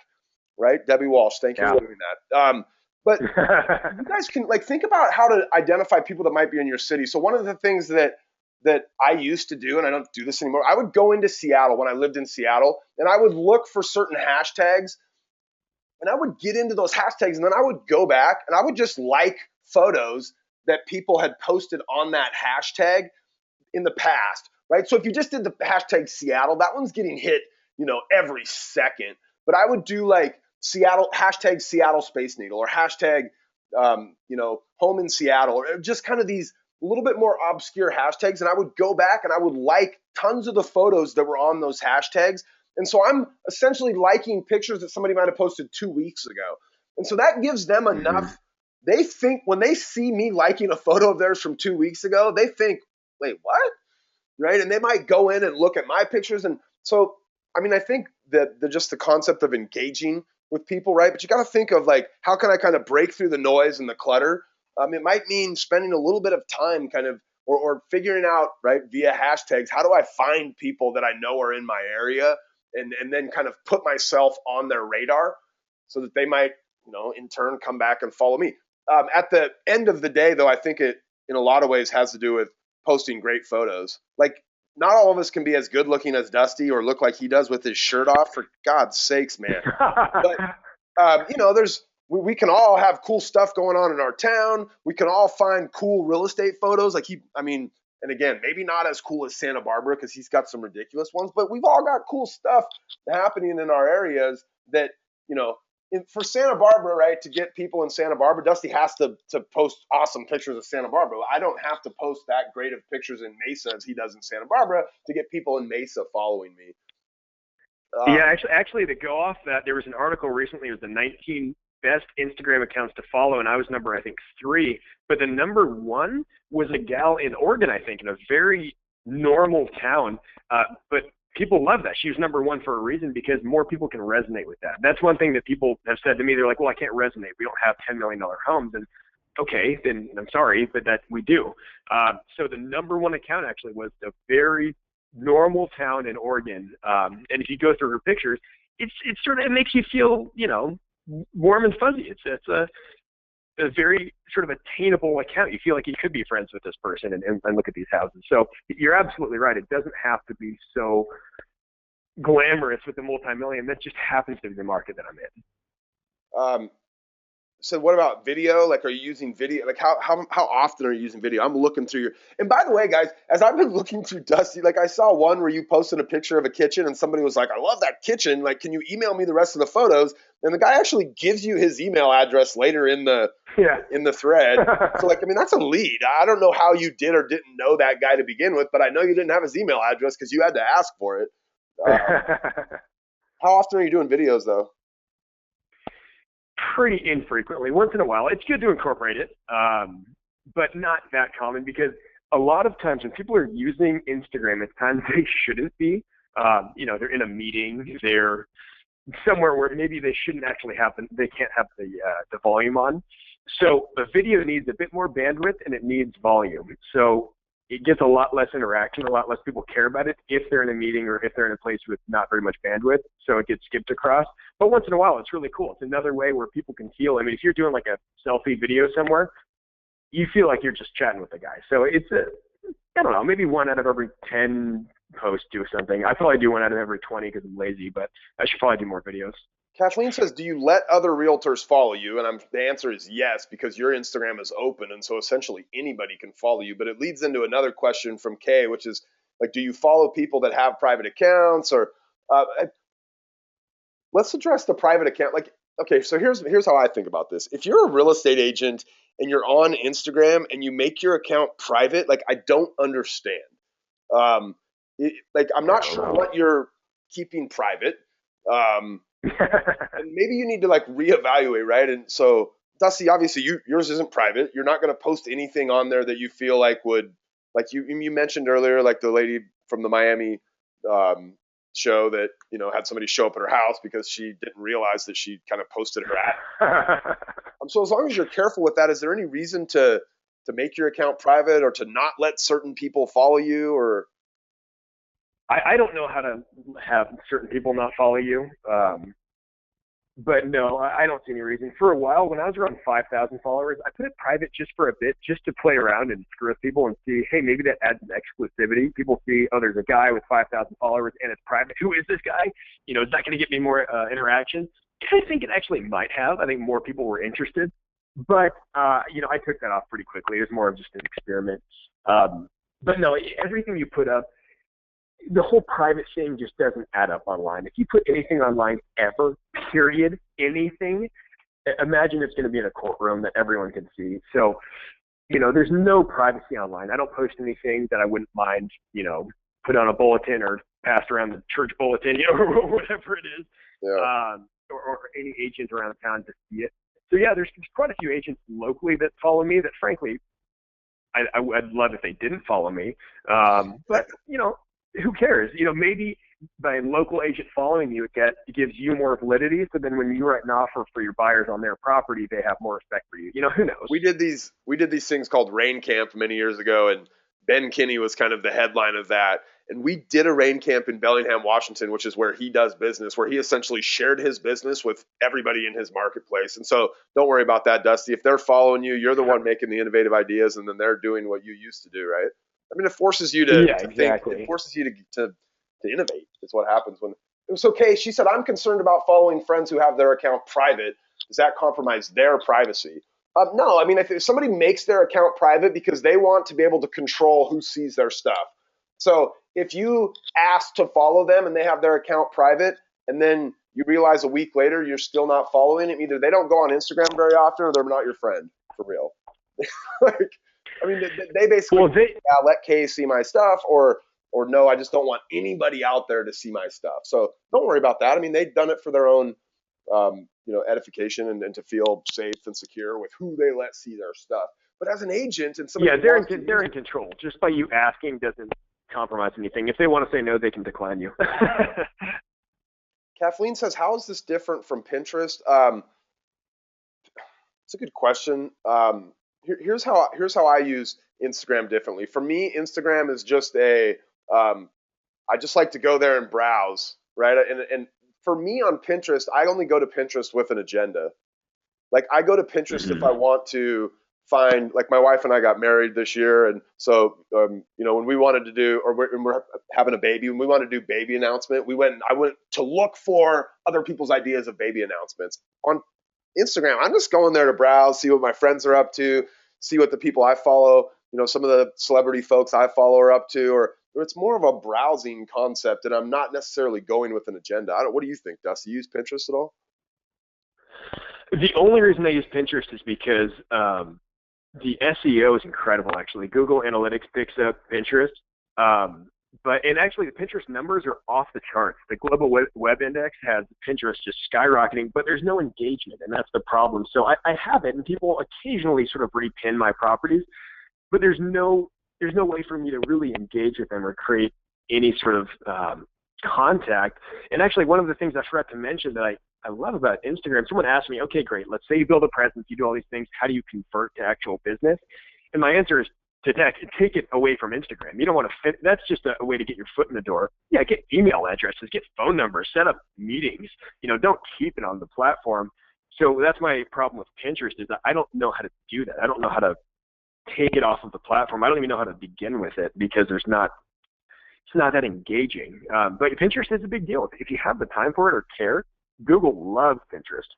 right? Debbie Walsh, thank you for doing that. But you guys can like think about how to identify people that might be in your city. So one of the things that I used to do, and I don't do this anymore, I would go into Seattle when I lived in Seattle, and I would look for certain hashtags, and I would get into those hashtags, and then I would go back and I would just like photos that people had posted on that hashtag in the past, right? So if you just did the hashtag Seattle, that one's getting hit, every second. But I would do like Seattle, hashtag Seattle Space Needle, or hashtag, home in Seattle, or just kind of these a little bit more obscure hashtags. And I would go back and I would like tons of the photos that were on those hashtags. And so I'm essentially liking pictures that somebody might have posted 2 weeks ago. And so that gives them enough. They think when they see me liking a photo of theirs from 2 weeks ago, they think, wait, what? Right? And they might go in and look at my pictures. And so, I mean, I think that just the concept of engaging with people, right? But you got to think of like, how can I kind of break through the noise and the clutter? It might mean spending a little bit of time kind of, or figuring out, right, via hashtags, how do I find people that I know are in my area, and then kind of put myself on their radar so that they might, in turn come back and follow me. At the end of the day, though, I think it, in a lot of ways, has to do with posting great photos. Like, not all of us can be as good looking as Dusty or look like he does with his shirt off, for God's sakes, man. But, we can all have cool stuff going on in our town. We can all find cool real estate photos. And again, maybe not as cool as Santa Barbara because he's got some ridiculous ones, but we've all got cool stuff happening in our areas that, for Santa Barbara, right, to get people in Santa Barbara, Dusty has to post awesome pictures of Santa Barbara. I don't have to post that great of pictures in Mesa as he does in Santa Barbara to get people in Mesa following me. Yeah, actually, to go off that, there was an article recently. It was the 19 best Instagram accounts to follow, and I was number, I think, 3. But the number 1 was a gal in Oregon, I think, in a very normal town. But people love that. She was number 1 for a reason, because more people can resonate with that. That's one thing that people have said to me. They're like, well, I can't resonate. We don't have $10 million homes. And okay, then I'm sorry, but that we do. So the number 1 account actually was a very normal town in Oregon. And if you go through her pictures, it makes you feel, warm and fuzzy. It's a very sort of attainable account. You feel like you could be friends with this person and look at these houses. So you're absolutely right. It doesn't have to be so glamorous with the multi-million. That just happens to be the market that I'm in. So what about video? Like, are you using video? Like, how often are you using video? I'm looking through your, and by the way, guys, as I've been looking through Dusty, like I saw one where you posted a picture of a kitchen and somebody was like, I love that kitchen. Like, can you email me the rest of the photos? And the guy actually gives you his email address later in the thread. So like, I mean, that's a lead. I don't know how you did or didn't know that guy to begin with, but I know you didn't have his email address because you had to ask for it. How often are you doing videos though? Pretty infrequently, once in a while. It's good to incorporate it, but not that common, because a lot of times when people are using Instagram, it's times they shouldn't be. They're in a meeting, they're somewhere where maybe they shouldn't actually have they can't have the volume on. So a video needs a bit more bandwidth and it needs volume. So it gets a lot less interaction, a lot less people care about it if they're in a meeting or if they're in a place with not very much bandwidth, so it gets skipped across. But once in a while, it's really cool. It's another way where people can feel, I mean, if you're doing like a selfie video somewhere, you feel like you're just chatting with the guy. So it's I don't know, maybe 1 out of every 10 posts do something. I probably do 1 out of every 20 because I'm lazy, but I should probably do more videos. Kathleen says, do you let other realtors follow you? And the answer is yes, because your Instagram is open, and so essentially anybody can follow you. But it leads into another question from Kay, which is, like, do you follow people that have private accounts? Or let's address the private account. Like, okay, so here's how I think about this. If you're a real estate agent and you're on Instagram and you make your account private, like, I don't understand. I'm not sure what you're keeping private. And maybe you need to like reevaluate, right? And so, Dusty, obviously yours isn't private. You're not going to post anything on there that you feel like would, like you mentioned earlier, like the lady from the Miami show that, had somebody show up at her house because she didn't realize that she kind of posted her ad. So as long as you're careful with that, is there any reason to make your account private or to not let certain people follow you? Or I don't know how to have certain people not follow you. But no, I don't see any reason. For a while, when I was around 5,000 followers, I put it private just for a bit, just to play around and screw with people and see, hey, maybe that adds some exclusivity. People see, oh, there's a guy with 5,000 followers and it's private. Who is this guy? Is that going to get me more interaction? I think it actually might have. I think more people were interested. But, I took that off pretty quickly. It was more of just an experiment. But no, everything you put up, the whole private thing just doesn't add up online. If you put anything online ever, period, anything, imagine it's going to be in a courtroom that everyone can see. So, there's no privacy online. I don't post anything that I wouldn't mind, put on a bulletin or passed around the church bulletin, or whatever it is, yeah. or any agent around town to see it. So yeah, there's quite a few agents locally that follow me that frankly, I'd love if they didn't follow me. But, who cares? Maybe by a local agent following you, it gives you more validity. So then when you write an offer for your buyers on their property, they have more respect for you. Who knows? We did these things called Rain Camp many years ago, and Ben Kinney was kind of the headline of that. And we did a Rain Camp in Bellingham, Washington, which is where he does business, where he essentially shared his business with everybody in his marketplace. And so don't worry about that, Dusty. If they're following you, you're the one making the innovative ideas, and then they're doing what you used to do, right? I mean, it forces you to, exactly. Think. It forces you to innovate. It's what happens when it was okay. She said, I'm concerned about following friends who have their account private. Does that compromise their privacy? No, I mean, if somebody makes their account private because they want to be able to control who sees their stuff. So if you ask to follow them and they have their account private, and then you realize a week later you're still not following them, either they don't go on Instagram very often or they're not your friend for real. They basically let Kay see my stuff, or no, I just don't want anybody out there to see my stuff. So don't worry about that. I mean, they've done it for their own, edification and to feel safe and secure with who they let see their stuff. But as an agent and somebody, they're in control. Just by you asking doesn't compromise anything. If they want to say no, they can decline you. Kathleen says, how is this different from Pinterest? It's a good question. Here's how I use Instagram differently. For me, Instagram is just I just like to go there and browse, right? And for me on Pinterest, I only go to Pinterest with an agenda. Like I go to Pinterest if I want to find, like my wife and I got married this year. And so, when we wanted to do, or we're having a baby, when we wanted to do baby announcement, I went to look for other people's ideas of baby announcements. On Instagram, I'm just going there to browse, see what my friends are up to, see what the people I follow, some of the celebrity folks I follow are up to, or it's more of a browsing concept, and I'm not necessarily going with an agenda. What do you think, Dusty? You use Pinterest at all? The only reason I use Pinterest is because the SEO is incredible, actually. Google Analytics picks up Pinterest. And actually, the Pinterest numbers are off the charts. The Global Web Index has Pinterest just skyrocketing, but there's no engagement, and that's the problem. So I have it, and people occasionally sort of repin my properties, but there's no way for me to really engage with them or create any sort of contact. And actually, one of the things I forgot to mention that I love about Instagram, someone asked me, okay, great, let's say you build a presence, you do all these things, how do you convert to actual business? And my answer is to take it away from Instagram. You don't want to that's just a way to get your foot in the door. Yeah, get email addresses, get phone numbers, set up meetings. Don't keep it on the platform. So that's my problem with Pinterest is that I don't know how to do that. I don't know how to take it off of the platform. I don't even know how to begin with it because it's not that engaging. But Pinterest is a big deal. If you have the time for it or care, Google loves Pinterest.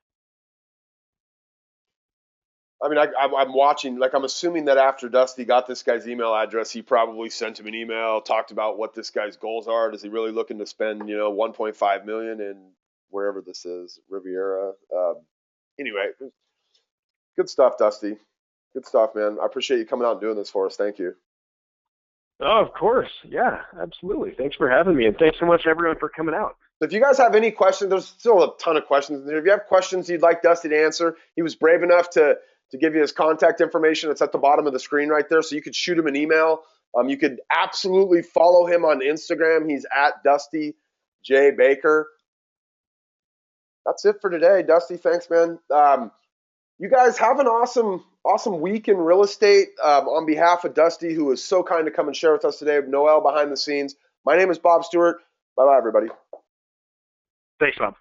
I mean, I'm watching, like, I'm assuming that after Dusty got this guy's email address, he probably sent him an email, talked about what this guy's goals are. Is he really looking to spend, $1.5 million in wherever this is, Riviera? Anyway, good stuff, Dusty. Good stuff, man. I appreciate you coming out and doing this for us. Thank you. Oh, of course. Yeah, absolutely. Thanks for having me, and thanks so much, everyone, for coming out. So if you guys have any questions, there's still a ton of questions. If you have questions you'd like Dusty to answer, he was brave enough to give you his contact information. It's at the bottom of the screen right there, so you could shoot him an email. You could absolutely follow him on Instagram. He's at Dusty Jay Baker. That's it for today. Dusty, thanks, man. You guys have an awesome week in real estate. On behalf of Dusty, who was so kind to come and share with us today, Noel behind the scenes. My name is Bob Stewart. Bye-bye, everybody. Thanks, Bob.